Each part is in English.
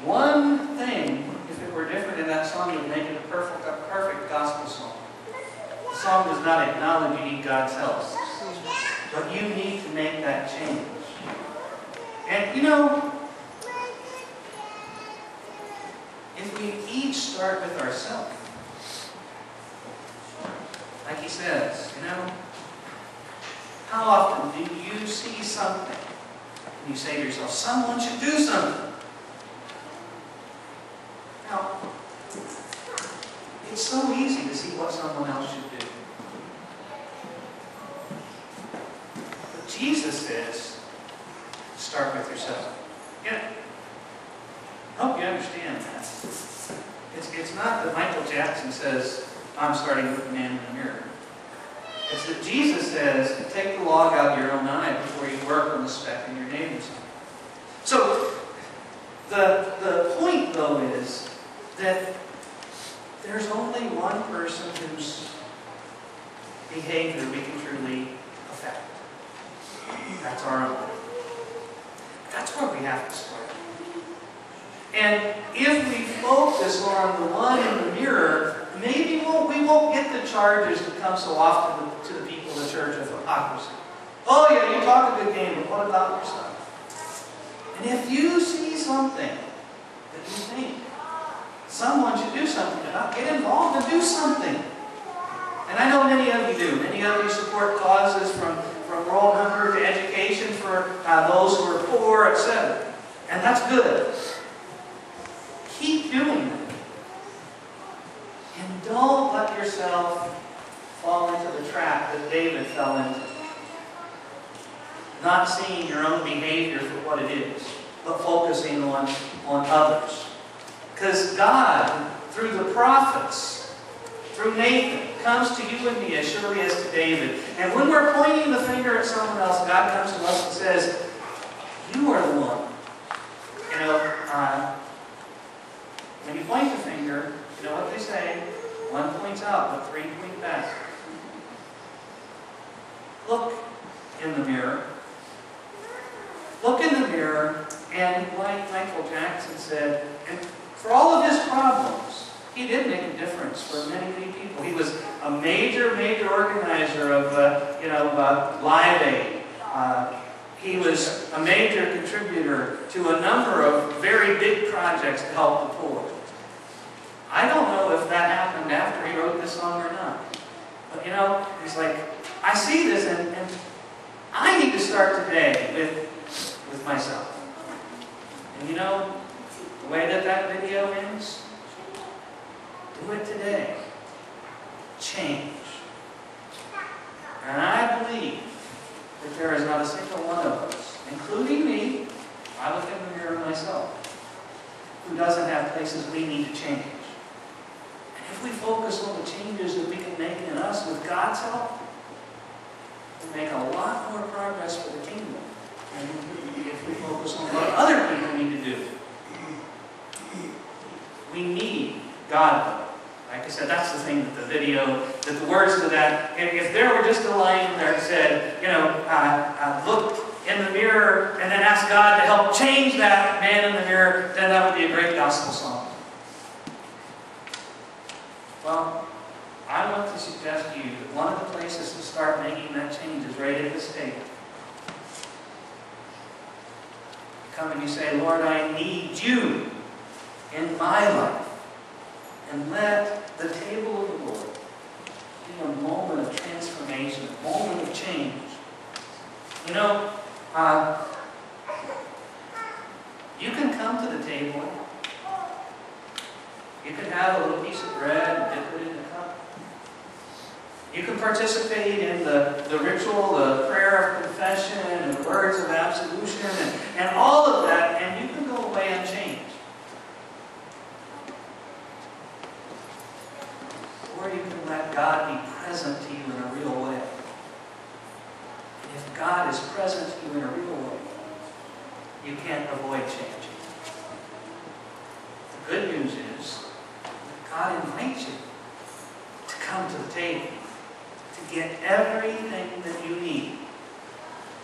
One thing, if it were different in that song, would make it a perfect gospel song. The song does not acknowledge you need God's help, but you need to make that change. And you know, if we each start with ourselves, like he says, you know, how often do you see something and you say to yourself, someone should do something? Now, it's so easy to see what someone else should do. But Jesus says, start with yourself. Yeah. I hope you understand that. It's not that Michael Jackson says, I'm starting with the man in the mirror. It's that Jesus says, take the log out of your own eye before you work on the speck in your neighbor's eye. So, the point, though, is that there's only one person whose behavior we can truly affect. That's our own. That's where we have to start. And if we focus on the one in the mirror, maybe we won't get the charges that come so often to the people of the church of hypocrisy. Oh yeah, you talk a good game, but what about yourself? And if you see something that you think someone should do something about, get involved and do something. And I know many of you do. Many of you support causes from world hunger to education for those who are poor, etc. And that's good. Keep doing it. And don't let yourself fall into the trap that David fell into. Not seeing your own behavior for what it is, but focusing on others. Because God, through the prophets, through Nathan, comes to you and me as surely as to David. And when we're pointing the finger at someone else, God comes to us and says, you are the one. You know, when you point the finger, you know what they say? One points out, but three point back. Look in the mirror. Look in the mirror, and like Michael Jackson said, and for all of his problems, he did make a difference for many, many people. He was a major, major organizer of, Live Aid. He was a major contributor to a number of very big projects to help the poor. I don't know if that happened after he wrote this song or not. But you know, he's like, I see this and I need to start today with myself. And you know, the way that video ends, do it today. Change. And I believe that there is not a single one of us, including me, I look in the mirror myself, who doesn't have places we need to change. And if we focus on the changes that we can make in us with God's help, we'll make a lot more progress for the kingdom. And if we focus on what other people need to do. We need God. Like I said, that's the thing that the video, that the words to that, if there were just a line there that said, look in the mirror and then ask God to help change that man in the mirror, then that would be a great gospel song. Well, I want to suggest to you that one of the places to start making that change is right at this table. You come and you say, Lord, I need you in my life. And let the table of the Lord be a moment of transformation, a moment of change. You know, you can come to the table. You can have a little piece of bread and dip it in the cup. You can participate in the ritual, the prayer of confession, and the words of absolution, and all of that, and you can go away unchanged. Or you can let God be present to you in a real way. And if God is present to you in a real way, you can't avoid changing. The good news is that God invites you to come to the table, to get everything that you need,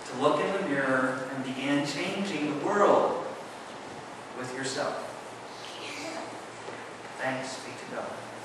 to look in the mirror and begin changing the world with yourself. Thanks be to God.